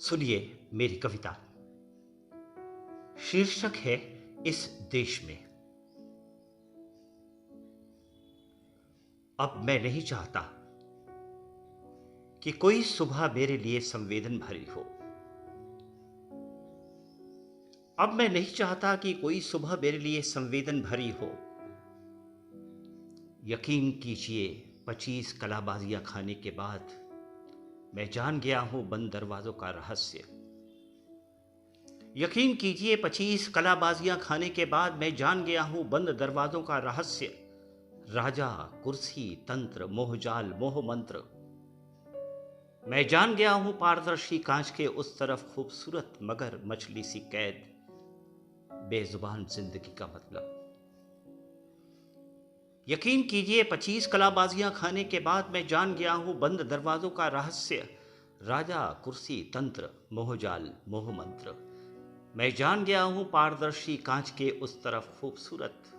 सुनिए मेरी कविता। शीर्षक है इस देश में। अब मैं नहीं चाहता कि कोई सुबह मेरे लिए संवेदन भरी हो। अब मैं नहीं चाहता कि कोई सुबह मेरे लिए संवेदन भरी हो। यकीन कीजिए 25 कलाबाजियां खाने के बाद मैं जान गया हूं बंद दरवाजों का रहस्य। यकीन कीजिए 25 कलाबाजियां खाने के बाद मैं जान गया हूं बंद दरवाजों का रहस्य। राजा, कुर्सी, तंत्र, मोहजाल, मोह मंत्र। मैं जान गया हूं पारदर्शी कांच के उस तरफ खूबसूरत मगर मछली सी कैद। बेजुबान जिंदगी का मतलब। यकीन कीजिए 25 कलाबाजियां खाने के बाद मैं जान गया हूं बंद दरवाजों का रहस्य। राजा, कुर्सी, तंत्र, मोहजाल, मोह मंत्र। मैं जान गया हूं पारदर्शी कांच के उस तरफ खूबसूरत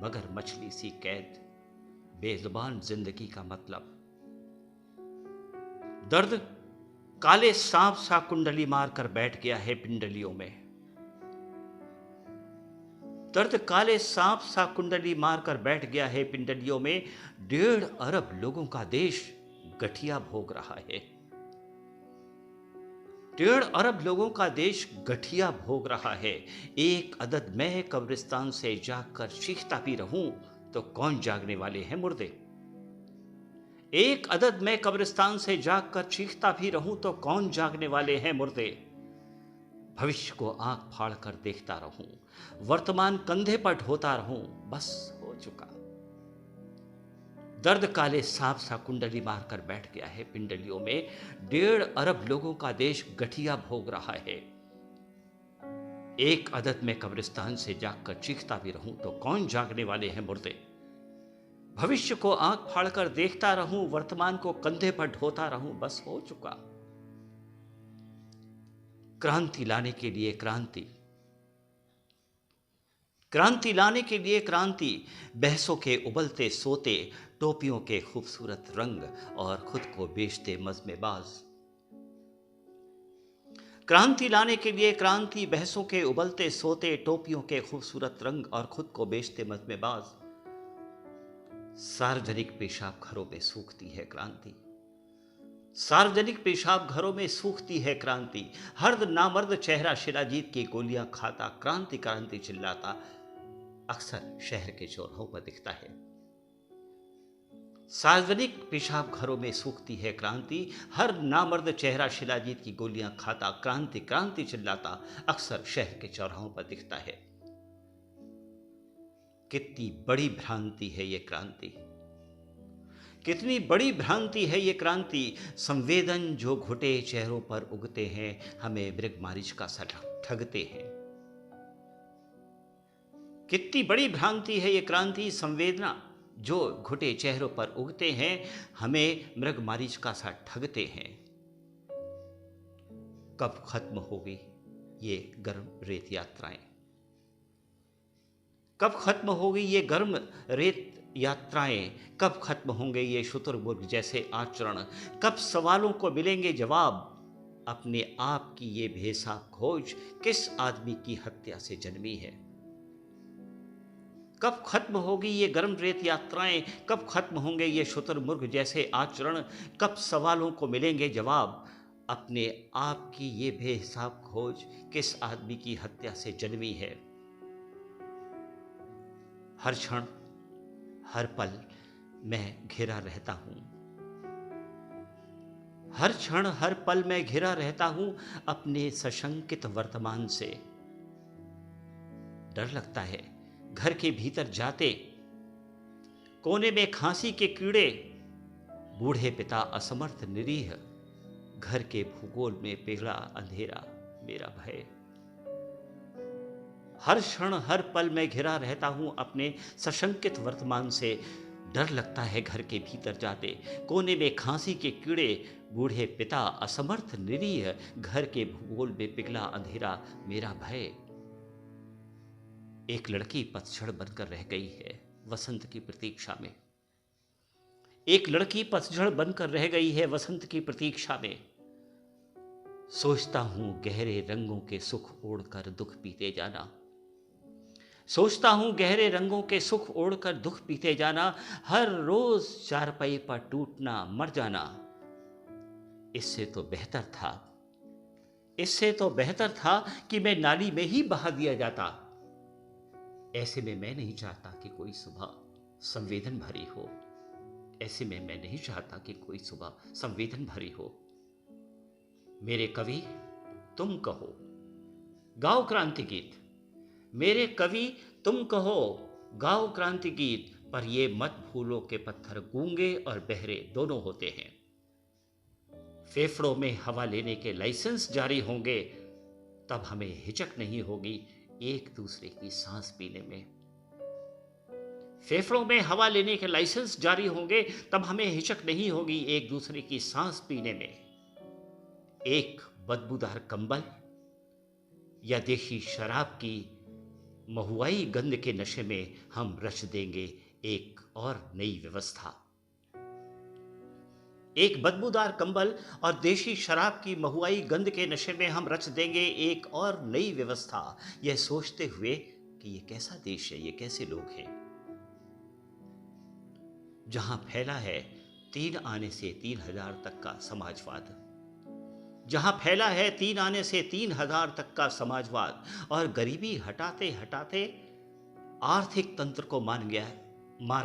मगर मछली सी कैद। बेजुबान जिंदगी का मतलब। दर्द काले सांप सा कुंडली मारकर बैठ गया है पिंडलियों में। दर्द काले सांप सा कुंडली मारकर बैठ गया है पिंडलियों में। 1.5 अरब लोगों का देश गठिया भोग रहा है। 1.5 अरब लोगों का देश गठिया भोग रहा है। एक अदद मैं कब्रिस्तान से जागकर चीखता भी रहूं तो कौन जागने वाले हैं मुर्दे। एक अदद मैं कब्रिस्तान से जागकर चीखता भी रहूं तो कौन जागने वाले हैं मुर्दे। भविष्य को आंख फाड़ कर देखता रहूं, वर्तमान कंधे पर ढोता रहूं, बस हो चुका। दर्द काले सांप सा कुंडली मारकर बैठ गया है पिंडलियों में। 1.5 अरब लोगों का देश गठिया भोग रहा है। एक अदद में कब्रिस्तान से जागकर चीखता भी रहूं तो कौन जागने वाले हैं मुर्दे। भविष्य को आंख फाड़कर देखता रहूं, वर्तमान को कंधे पर ढोता रहूं, बस हो चुका। क्रांति लाने के लिए क्रांति, क्रांति लाने के लिए क्रांति। बहसों के उबलते सोते, टोपियों के खूबसूरत रंग और खुद को बेचते मजमेबाज। क्रांति लाने के लिए क्रांति। बहसों के उबलते सोते, टोपियों के खूबसूरत रंग और खुद को बेचते मजमेबाज। सार्वजनिक पेशाब घरों में सूखती है क्रांति। सार्वजनिक पेशाब घरों में सूखती है क्रांति। हर्द नामर्द चेहरा शिलाजीत की गोलियां खाता, क्रांति क्रांति चिल्लाता, अक्सर शहर के चौराहों पर दिखता है। सार्वजनिक पेशाब घरों में सूखती है क्रांति। हर नामर्द चेहरा शिलाजीत की गोलियां खाता, क्रांति क्रांति चिल्लाता, अक्सर शहर के चौराहों पर दिखता है। कितनी बड़ी भ्रांति है ये क्रांति, कितनी बड़ी भ्रांति है ये क्रांति। संवेदन जो घुटे चेहरों पर उगते हैं, हमें मृगमारिच सा ठगते हैं। कितनी बड़ी भ्रांति है ये क्रांति। संवेदना जो घुटे चेहरों पर उगते हैं, हमें मृगमारिच सा ठगते हैं। कब खत्म होगी ये गर्म रेत यात्राएं, कब खत्म होगी ये गर्म रेत यात्राएं, कब खत्म होंगे ये शुतुरमुर्ग जैसे आचरण। कब सवालों को मिलेंगे जवाब, अपने आप की ये बेहिसाब खोज किस आदमी की हत्या से जन्मी है। कब खत्म होगी ये गर्म रेत यात्राएं, कब खत्म होंगे ये शुतुरमुर्ग जैसे आचरण। कब सवालों को मिलेंगे जवाब, अपने आप की ये बेहिसाब खोज किस आदमी की हत्या से जन्मी है। हर क्षण हर पल मैं घिरा रहता हूं, हर क्षण हर पल मैं घिरा रहता हूं अपने सशंकित वर्तमान से। डर लगता है घर के भीतर जाते, कोने में खांसी के कीड़े, बूढ़े पिता असमर्थ निरीह, घर के भूगोल में पिघला अंधेरा मेरा भय। हर क्षण हर पल मैं घिरा रहता हूं अपने सशंकित वर्तमान से। डर लगता है घर के भीतर जाते, कोने में खांसी के कीड़े, बूढ़े पिता असमर्थ निरीह, घर के भूगोल में पिघला अंधेरा मेरा भय। एक लड़की पतझड़ बनकर रह गई है वसंत की प्रतीक्षा में। एक लड़की पतझड़ बनकर रह गई है वसंत की प्रतीक्षा में। सोचता हूं गहरे रंगों के सुख ओढ़कर दुख पीते जाना। सोचता हूं गहरे रंगों के सुख ओढ़कर दुख पीते जाना। हर रोज चारपाई पर टूटना मर जाना। इससे तो बेहतर था, इससे तो बेहतर था कि मैं नाली में ही बहा दिया जाता। ऐसे में मैं नहीं चाहता कि कोई सुबह संवेदन भरी हो। ऐसे में मैं नहीं चाहता कि कोई सुबह संवेदन भरी हो। मेरे कवि तुम कहो, गाओ क्रांति गीत। मेरे कवि तुम कहो, गाओ क्रांति गीत। पर ये मत भूलो के पत्थर गूंगे और बहरे दोनों होते हैं। फेफड़ों में हवा लेने के लाइसेंस जारी होंगे, तब हमें हिचक नहीं होगी एक दूसरे की सांस पीने में। फेफड़ों में हवा लेने के लाइसेंस जारी होंगे, तब हमें हिचक नहीं होगी एक दूसरे की सांस पीने में। एक बदबूदार कंबल या देशी शराब की महुआई गंध के नशे में हम रच देंगे एक और नई व्यवस्था। एक बदबूदार कंबल और देशी शराब की महुआई गंध के नशे में हम रच देंगे एक और नई व्यवस्था। यह सोचते हुए कि ये कैसा देश है, ये कैसे लोग हैं, जहां फैला है 3 आने से 3000 तक का समाजवाद। जहां फैला है 3 आने से 3000 तक का समाजवाद, और गरीबी हटाते हटाते आर्थिक तंत्र को मार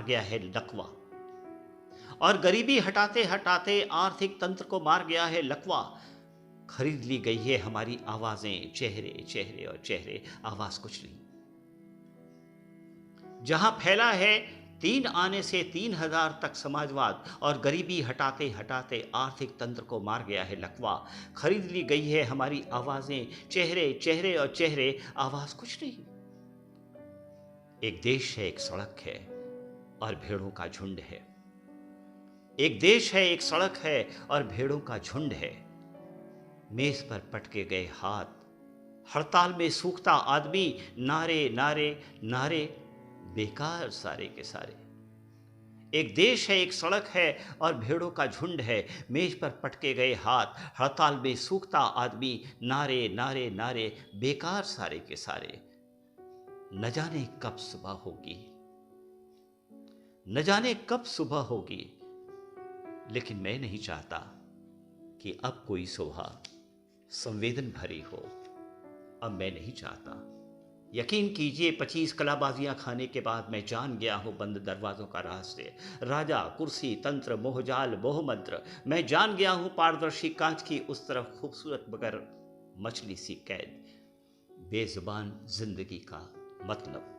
गया है लकवा। और गरीबी हटाते हटाते आर्थिक तंत्र को मार गया है लकवा। खरीद ली गई है हमारी आवाजें, चेहरे चेहरे और चेहरे, आवाज कुछ नहीं। जहां फैला है 3 आने से 3000 तक समाजवाद, और गरीबी हटाते हटाते आर्थिक तंत्र को मार गया है लकवा। खरीद ली गई है हमारी आवाजें, चेहरे चेहरे और चेहरे, आवाज कुछ नहीं। एक देश है, एक सड़क है और भेड़ों का झुंड है। एक देश है, एक सड़क है और भेड़ों का झुंड है। मेज पर पटके गए हाथ, हड़ताल में सूखता आदमी, नारे नारे नारे, बेकार सारे के सारे। एक देश है, एक सड़क है और भेड़ों का झुंड है। मेज पर पटके गए हाथ, हड़ताल में सूखता आदमी, नारे नारे नारे, बेकार सारे के सारे। न जाने कब सुबह होगी, न जाने कब सुबह होगी, लेकिन मैं नहीं चाहता कि अब कोई सुबह संवेदन भरी हो। अब मैं नहीं चाहता। यकीन कीजिए 25 कलाबाजियां खाने के बाद मैं जान गया हूं बंद दरवाजों का रहस्य। राजा, कुर्सी, तंत्र, मोहजाल, मोहमंत्र। मैं जान गया हूं पारदर्शी कांच की उस तरफ खूबसूरत मगर मछली सी कैद। बेजुबान जिंदगी का मतलब।